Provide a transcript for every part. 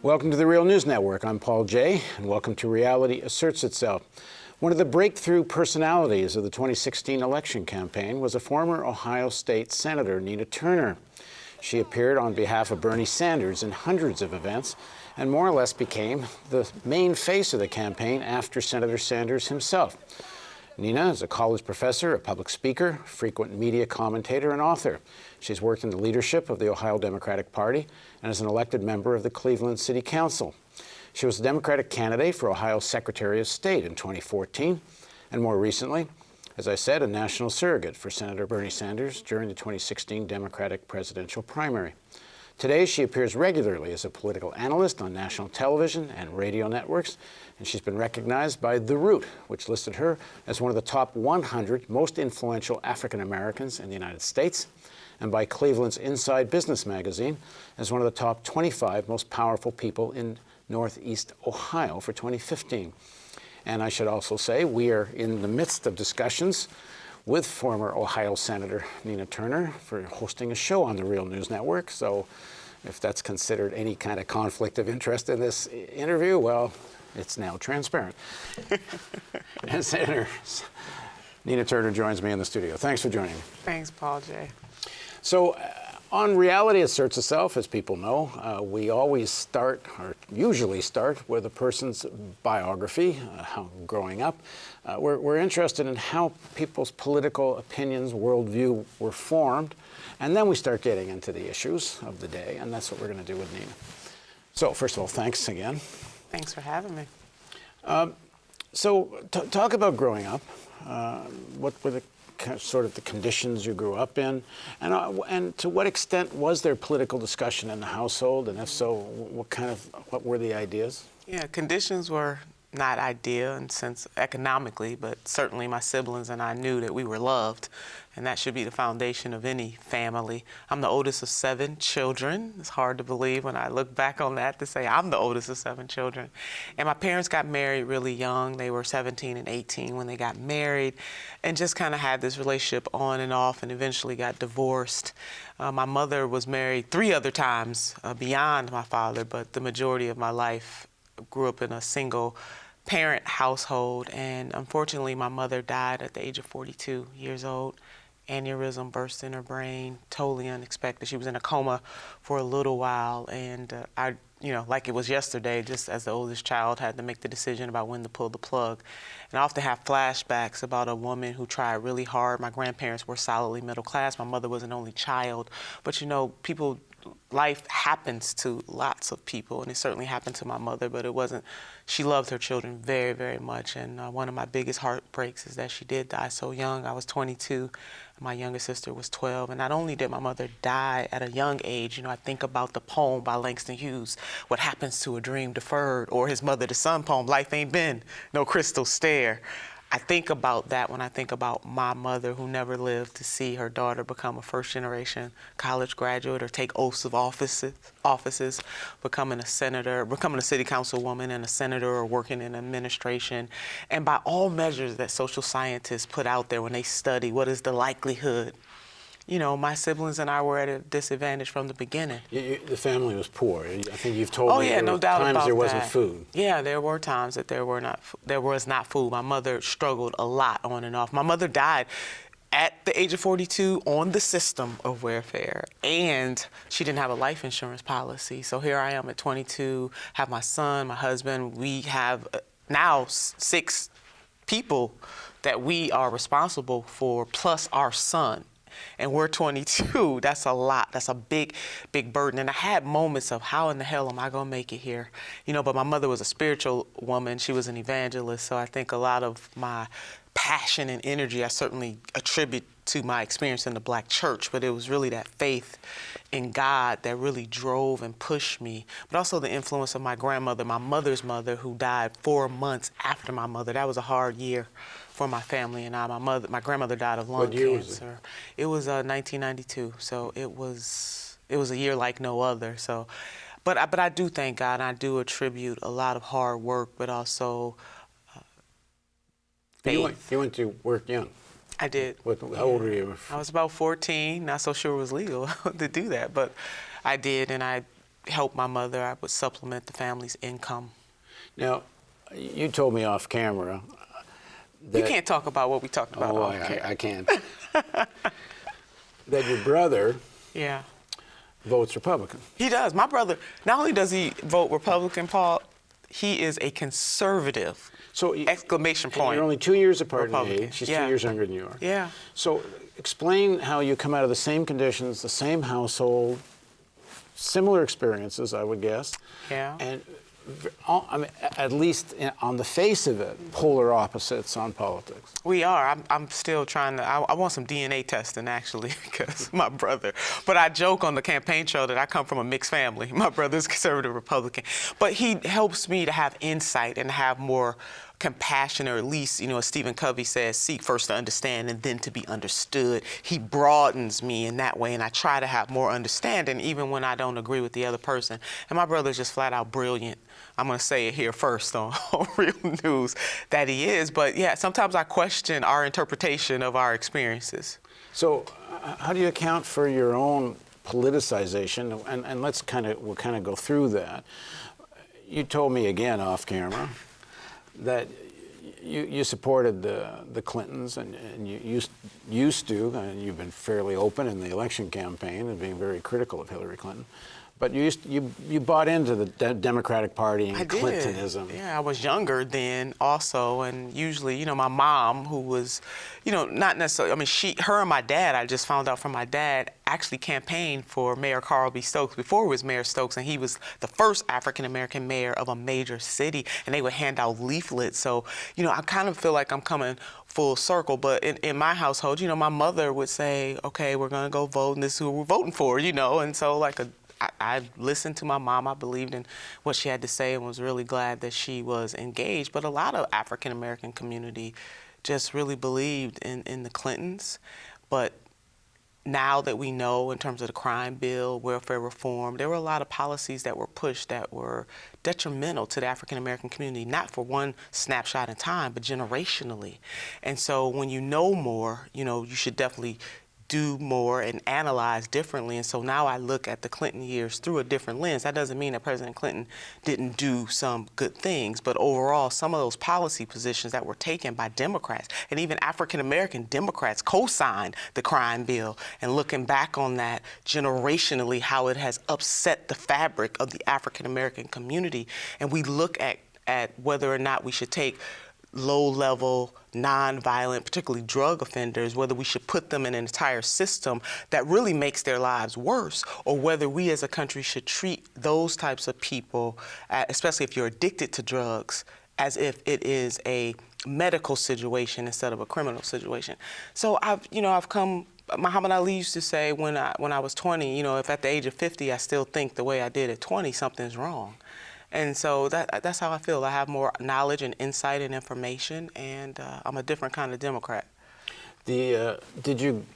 Welcome to the Real News Network. I'm Paul Jay, and welcome to Reality Asserts Itself. One of the breakthrough personalities of the 2016 election campaign was a former Ohio State Senator, Nina Turner. She appeared on behalf of Bernie Sanders in hundreds of events and more or less became the main face of the campaign after Senator Sanders himself. Nina is a college professor, a public speaker, frequent media commentator, and author. She's worked in the leadership of the Ohio Democratic Party and is an elected member of the Cleveland City Council. She was a Democratic candidate for Ohio's Secretary of State in 2014, and more recently, as I said, a national surrogate for Senator Bernie Sanders during the 2016 Democratic presidential primary. Today, she appears regularly as a political analyst on national television and radio networks, and she's been recognized by The Root, which listed her as one of the top 100 most influential African Americans in the United States, and by Cleveland's Inside Business magazine as one of the top 25 most powerful people in Northeast Ohio for 2015. And I should also say we are in the midst of discussions with former Ohio Senator Nina Turner for hosting a show on the Real News Network. So if that's considered any kind of conflict of interest in this interview, well, it's now transparent. And Senator Nina Turner joins me in the studio. Thanks for joining me. Thanks, Paul Jay. So on Reality Asserts Itself, as people know, we always start, or usually start, with a person's biography, how growing up. We're interested in how people's political opinions, worldview were formed, and then we start getting into the issues of the day, and that's what we're going to do with Nina. So first of all, thanks again. Thanks for having me. So talk about growing up. What were the sort of the conditions you grew up in, and to what extent was there political discussion in the household, and if so, what were the ideas? Yeah, conditions were not ideal in sense economically, but certainly my siblings and I knew that we were loved, and that should be the foundation of any family. I'm the oldest of 7 children. It's hard to believe when I look back on that to say I'm the oldest of 7 children. And my parents got married really young. They were 17 and 18 when they got married, and just kind of had this relationship on and off, and eventually got divorced. My mother was married 3 other times beyond my father, but the majority of my life grew up in a single parent household, and unfortunately my mother died at the age of 42 years old. Aneurysm burst in her brain, totally unexpected. She was in a coma for a little while, and I, like it was yesterday, just as the oldest child, had to make the decision about when to pull the plug. And I often have flashbacks about a woman who tried really hard. My grandparents were solidly middle class. My mother was an only child, but life happens to lots of people, and it certainly happened to my mother, but it wasn't. She loved her children very, very much, and one of my biggest heartbreaks is that she did die so young. I was 22, and my younger sister was 12, and not only did my mother die at a young age, I think about the poem by Langston Hughes, What Happens to a Dream Deferred, or his Mother to Son poem, Life Ain't Been No Crystal Stair. I think about that when I think about my mother, who never lived to see her daughter become a first-generation college graduate or take oaths of offices, becoming a senator, becoming a city councilwoman and a senator, or working in administration. And by all measures that social scientists put out there when they study what is the likelihood, my siblings and I were at a disadvantage from the beginning. The family was poor. I think you've told me no doubt about that. Times there wasn't food. Yeah, there were times that there was not food. My mother struggled a lot on and off. My mother died at the age of 42 on the system of welfare, and she didn't have a life insurance policy. So here I am at 22, have my son, my husband. We have now 6 people that we are responsible for, plus our son. And we're 22. That's a lot. That's a big, big burden. And I had moments of how in the hell am I going to make it here? But my mother was a spiritual woman. She was an evangelist. So I think a lot of my passion and energy I certainly attribute to my experience in the Black church. But it was really that faith in God that really drove and pushed me. But also the influence of my grandmother, my mother's mother, who died 4 months after my mother. That was a hard year for my family and I. My grandmother died of lung cancer. It was 1992, so it was a year like no other. So, but I do thank God, and I do attribute a lot of hard work, but also faith. You went to work young. I did. How old were you? I was about 14. Not so sure it was legal to do that, but I did, and help my mother. I would supplement the family's income. Now, you told me off camera that... You can't talk about what we talked about Oh, off camera. I can't. That your brother Yeah. votes Republican. He does. My brother, not only does he vote Republican, Paul, he is a conservative. So Exclamation point. You're only 2 years apart in Republican. age. She's Yeah. 2 years younger than you are. Yeah. So explain how you come out of the same conditions, the same household, similar experiences, I would guess. Yeah. And I mean, at least on the face of it, polar opposites on politics. We are. I'm still trying to. I want some DNA testing, actually, because my brother. But I joke on the campaign trail that I come from a mixed family. My brother's conservative Republican. But he helps me to have insight and have more compassion, or at least, as Stephen Covey says, seek first to understand and then to be understood. He broadens me in that way, and I try to have more understanding even when I don't agree with the other person. And my brother's just flat out brilliant. I'm going to say it here first on Real News that he is. But yeah, sometimes I question our interpretation of our experiences. So how do you account for your own politicization? And we'll kind of go through that. You told me again off camera that you supported the Clintons, and you used to, and you've been fairly open in the election campaign and being very critical of Hillary Clinton. But you bought into the Democratic Party and I did. Clintonism. Yeah, I was younger then also, and usually, my mom, who was, not necessarily, her and my dad, I just found out from my dad, actually campaigned for Mayor Carl B. Stokes before he was Mayor Stokes, and he was the first African-American mayor of a major city, and they would hand out leaflets. So, I kind of feel like I'm coming full circle, but in my household, my mother would say, okay, we're going to go vote, and this is who we're voting for, and so I listened to my mom. I believed in what she had to say and was really glad that she was engaged. But a lot of African-American community just really believed in the Clintons. But now that we know in terms of the crime bill, welfare reform, there were a lot of policies that were pushed that were detrimental to the African-American community, not for one snapshot in time, but generationally. And so when you know more, you should definitely do more and analyze differently. And so now I look at the Clinton years through a different lens. That doesn't mean that President Clinton didn't do some good things, but overall, some of those policy positions that were taken by Democrats and even African-American Democrats co-signed the crime bill. And looking back on that generationally, how it has upset the fabric of the African-American community. And we look at whether or not we should take low-level, non-violent, particularly drug offenders, whether we should put them in an entire system that really makes their lives worse, or whether we as a country should treat those types of people, especially if you're addicted to drugs, as if it is a medical situation instead of a criminal situation. So I've come. Muhammad Ali used to say when I was 20, if at the age of 50 I still think the way I did at 20, something's wrong. And so that's how I feel. I have more knowledge and insight and information, and I'm a different kind of Democrat. Did you,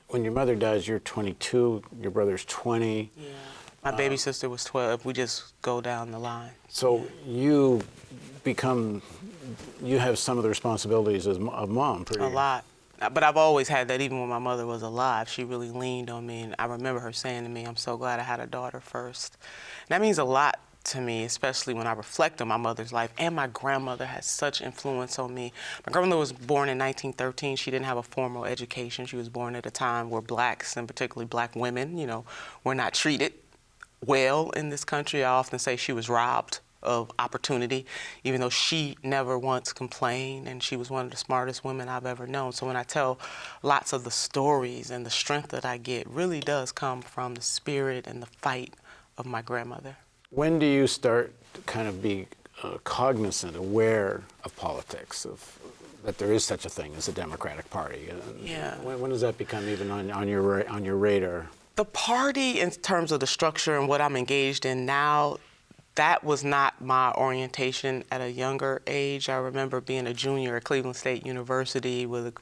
when your mother dies, you're 22, your brother's 20. Yeah. My baby sister was 12. We just go down the line. So you have some of the responsibilities of mom. A lot. But I've always had that. Even when my mother was alive, she really leaned on me. And I remember her saying to me, I'm so glad I had a daughter first. And that means a lot to me, especially when I reflect on my mother's life. And my grandmother had such influence on me. My grandmother was born in 1913. She didn't have a formal education. She was born at a time where blacks, and particularly black women, were not treated well in this country. I often say she was robbed of opportunity, even though she never once complained, and she was one of the smartest women I've ever known. So when I tell lots of the stories, and the strength that I get really does come from the spirit and the fight of my grandmother. When do you start to kind of be cognizant, aware of politics, that there is such a thing as a Democratic Party? Yeah. When does that become even on your radar? The party, in terms of the structure and what I'm engaged in now, that was not my orientation at a younger age. I remember being a junior at Cleveland State University with a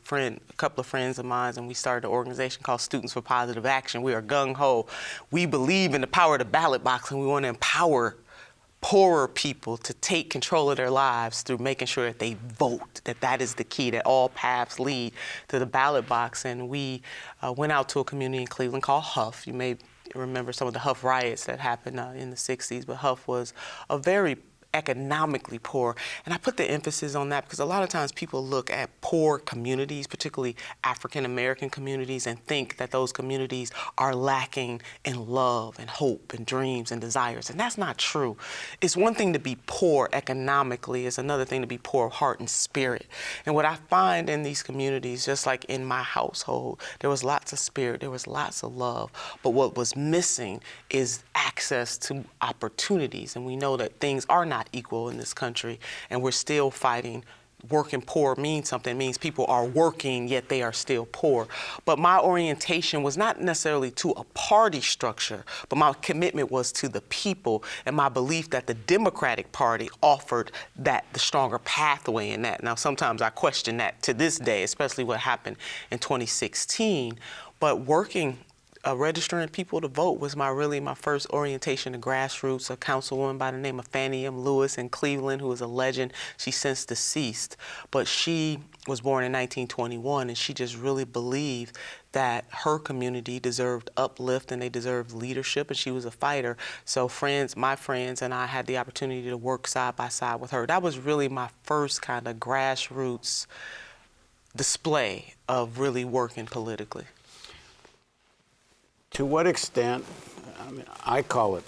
couple of friends of mine, and we started an organization called Students for Positive Action. We are gung-ho. We believe in the power of the ballot box, and we want to empower poorer people to take control of their lives through making sure that they vote, that is the key, that all paths lead to the ballot box. And we went out to a community in Cleveland called Huff. You may remember some of the Huff riots that happened in the 60s, but Huff was a very economically poor. And I put the emphasis on that because a lot of times people look at poor communities, particularly African American communities, and think that those communities are lacking in love and hope and dreams and desires. And that's not true. It's one thing to be poor economically, it's another thing to be poor of heart and spirit. And what I find in these communities, just like in my household, there was lots of spirit, there was lots of love, but what was missing is access to opportunities. And we know that things are not equal in this country, and we're still fighting. Working poor means something. It means people are working, yet they are still poor. But my orientation was not necessarily to a party structure, but my commitment was to the people and my belief that the Democratic Party offered the stronger pathway in that. Now, sometimes I question that to this day, especially what happened in 2016. But registering people to vote was really my first orientation to grassroots. A councilwoman by the name of Fannie M. Lewis in Cleveland, who was a legend. She's since deceased, but she was born in 1921, and she just really believed that her community deserved uplift and they deserved leadership, and she was a fighter. So my friends and I had the opportunity to work side by side with her. That was really my first kind of grassroots display of really working politically. To what extent, I mean, I call it,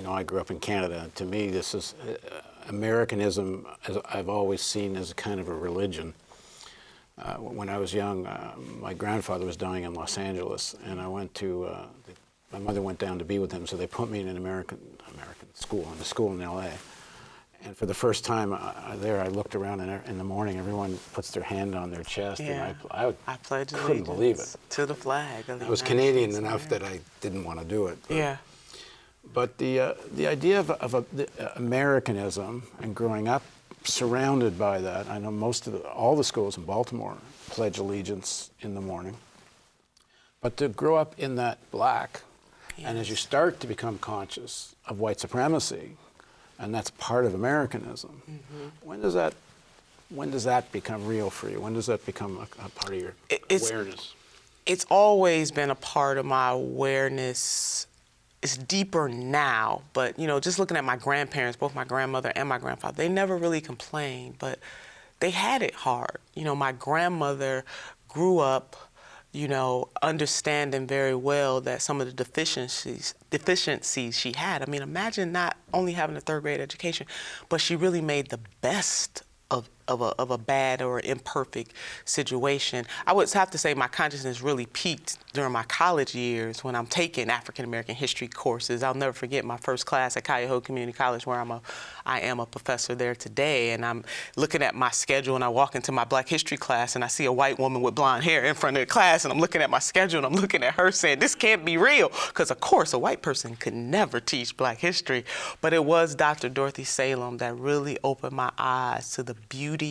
I grew up in Canada. To me, this is Americanism, as I've always seen as a kind of a religion. When I was young, my grandfather was dying in Los Angeles, and I went to, my mother went down to be with him, so they put me in an American school, in a school in L.A. And for the first time I looked around, and in the morning, everyone puts their hand on their chest, Yeah. and I pledge couldn't believe it. To the flag. I was Canadian enough that I didn't want to do it. Yeah. But the idea of Americanism and growing up surrounded by that, I know all the schools in Baltimore pledge allegiance in the morning. But to grow up in that black, Yes. and as you start to become conscious of white supremacy, and that's part of Americanism, when does that become real for you? When does that become a part of your awareness? It's always been a part of my awareness. It's deeper now, but just looking at my grandparents, both my grandmother and my grandfather, they never really complained, but they had it hard. My grandmother grew up, understanding very well that some of the deficiencies she had. I mean, imagine not only having a third grade education, but she really made the best of a bad or imperfect situation. I would have to say my consciousness really peaked during my college years when I'm taking African American history courses. I'll never forget my first class at Cuyahoga Community College, where I am a professor there today, and I'm looking at my schedule, and I walk into my Black history class, and I see a white woman with blonde hair in front of the class, and I'm looking at my schedule, and I'm looking at her saying, this can't be real, because of course a white person could never teach Black history. But it was Dr. Dorothy Salem that really opened my eyes to the beauty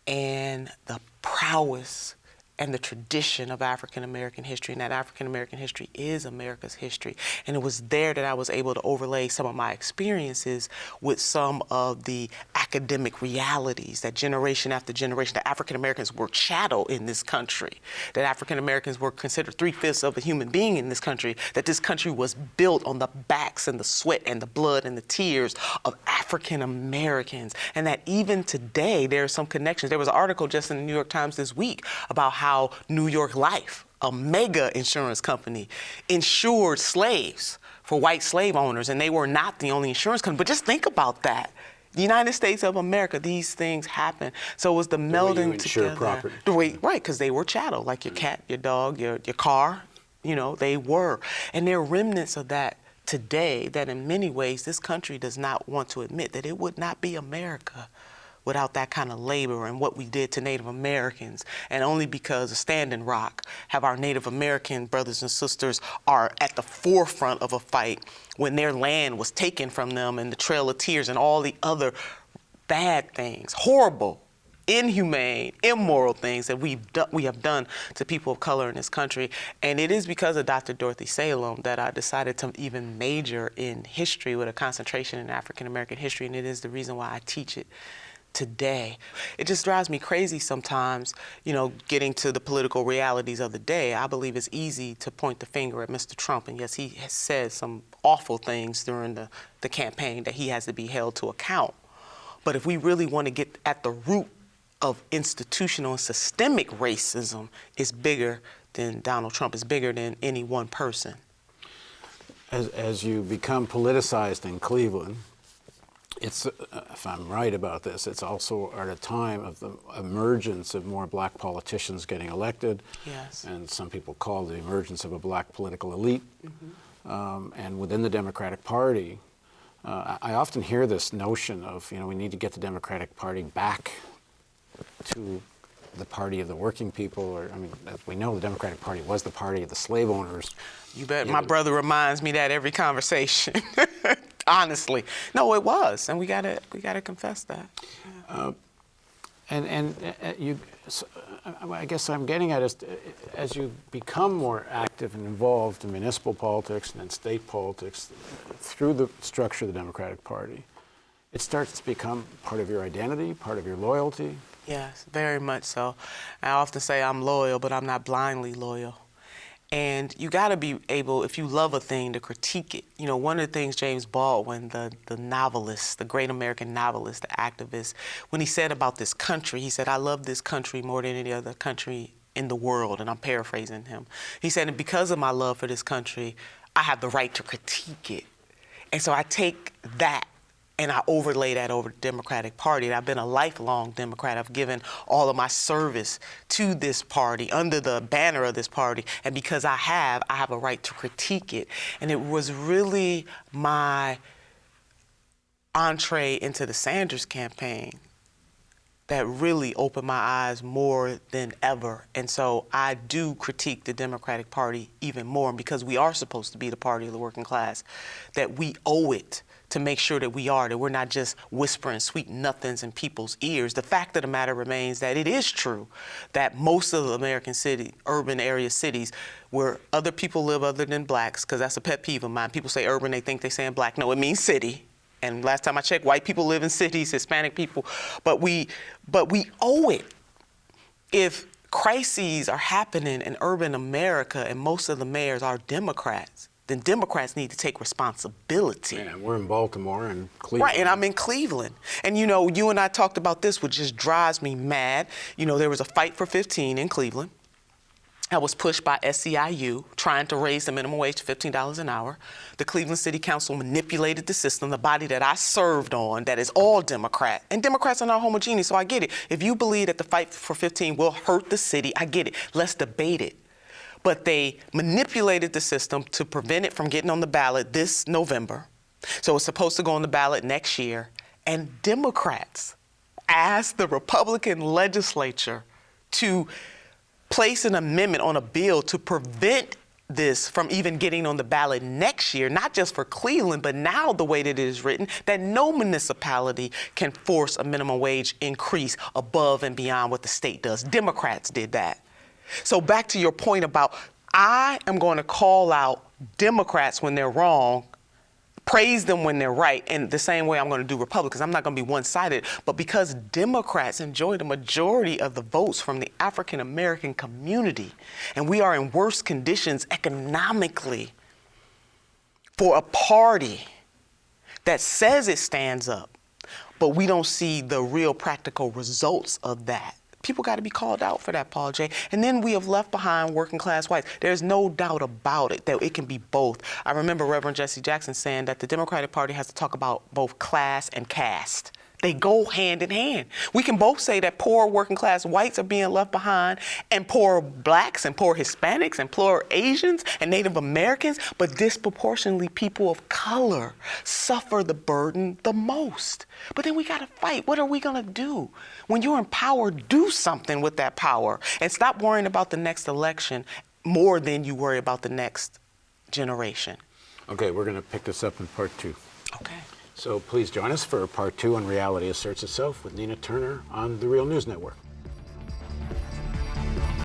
and the prowess and the tradition of African American history, and that African American history is America's history. And it was there that I was able to overlay some of my experiences with some of the academic realities that generation after generation, that African Americans were chattel in this country, that African Americans were considered 3/5 of a human being in this country, that this country was built on the backs and the sweat and the blood and the tears of African Americans, and that even today there are some connections. There was an article just in the New York Times this week about how New York Life, a mega insurance company, insured slaves for white slave owners, and they were not the only insurance company. But just think about that. The United States of America, these things happen. So it was the melding together. Property. Right, because they were chattel, like your cat, your dog, your car, they were. And there are remnants of that today that in many ways this country does not want to admit, that it would not be America without that kind of labor and what we did to Native Americans. And only because of Standing Rock have our Native American brothers and sisters are at the forefront of a fight when their land was taken from them, and the Trail of Tears and all the other bad things, horrible, inhumane, immoral things that we have done to people of color in this country. And it is because of Dr. Dorothy Salem that I decided to even major in history with a concentration in African American history, and it is the reason why I teach it today. It just drives me crazy sometimes, getting to the political realities of the day. I believe it's easy to point the finger at Mr. Trump, and yes, he has said some awful things during the campaign that he has to be held to account. But if we really want to get at the root of institutional and systemic racism, it's bigger than Donald Trump. It's bigger than any one person. As you become politicized in Cleveland, it's, if I'm right about this, it's also at a time of the emergence of more black politicians getting elected. Yes. And some people call it the emergence of a black political elite. And within the Democratic Party, I often hear this notion of, we need to get the Democratic Party back to the party of the working people, or, as we know, the Democratic Party was the party of the slave owners. You bet. My brother reminds me that every conversation. Honestly, no, it was, and we gotta confess that. Yeah. I guess I'm getting at is, as you become more active and involved in municipal politics and in state politics, through the structure of the Democratic Party, it starts to become part of your identity, part of your loyalty. Yes, very much so. I often say I'm loyal, but I'm not blindly loyal. And you got to be able, if you love a thing, to critique it. One of the things James Baldwin, the novelist, the great American novelist, the activist, when he said about this country, he said, "I love this country more than any other country in the world," and I'm paraphrasing him. He said, "And because of my love for this country, I have the right to critique it." And so I take that and I overlay that over the Democratic Party. And I've been a lifelong Democrat. I've given all of my service to this party, under the banner of this party. And because I have a right to critique it. And it was really my entree into the Sanders campaign that really opened my eyes more than ever. And so I do critique the Democratic Party even more. And because we are supposed to be the party of the working class, that we owe it to make sure that we're not just whispering sweet nothings in people's ears. The fact of the matter remains that it is true that most of the American urban area cities where other people live other than blacks, because that's a pet peeve of mine. People say urban, they think they're saying black. No, it means city. And last time I checked, white people live in cities, Hispanic people, but we owe it. If crises are happening in urban America and most of the mayors are Democrats, then Democrats need to take responsibility. Yeah, we're in Baltimore and Cleveland. Right, and I'm in Cleveland. And you and I talked about this, which just drives me mad. There was a fight for 15 in Cleveland. I was pushed by SEIU, trying to raise the minimum wage to $15 an hour. The Cleveland City Council manipulated the system, the body that I served on, that is all Democrat. And Democrats are not homogeneous, so I get it. If you believe that the fight for 15 will hurt the city, I get it. Let's debate it. But they manipulated the system to prevent it from getting on the ballot this November. So it's supposed to go on the ballot next year. And Democrats asked the Republican legislature to place an amendment on a bill to prevent this from even getting on the ballot next year, not just for Cleveland, but now the way that it is written, that no municipality can force a minimum wage increase above and beyond what the state does. Democrats did that. So back to your point about, I am going to call out Democrats when they're wrong, praise them when they're right, and the same way I'm going to do Republicans. I'm not going to be one-sided, but because Democrats enjoy the majority of the votes from the African American community, and we are in worse conditions economically for a party that says it stands up, but we don't see the real practical results of that. People got to be called out for that, Paul J. And then we have left behind working class whites. There's no doubt about it that it can be both. I remember Reverend Jesse Jackson saying that the Democratic Party has to talk about both class and caste. They go hand in hand. We can both say that poor working class whites are being left behind, and poor blacks and poor Hispanics and poor Asians and Native Americans, but disproportionately people of color suffer the burden the most. But then we got to fight. What are we going to do? When you're in power, do something with that power and stop worrying about the next election more than you worry about the next generation. Okay, we're going to pick this up in part 2. Okay. So please join us for part 2 on Reality Asserts Itself with Nina Turner on the Real News Network.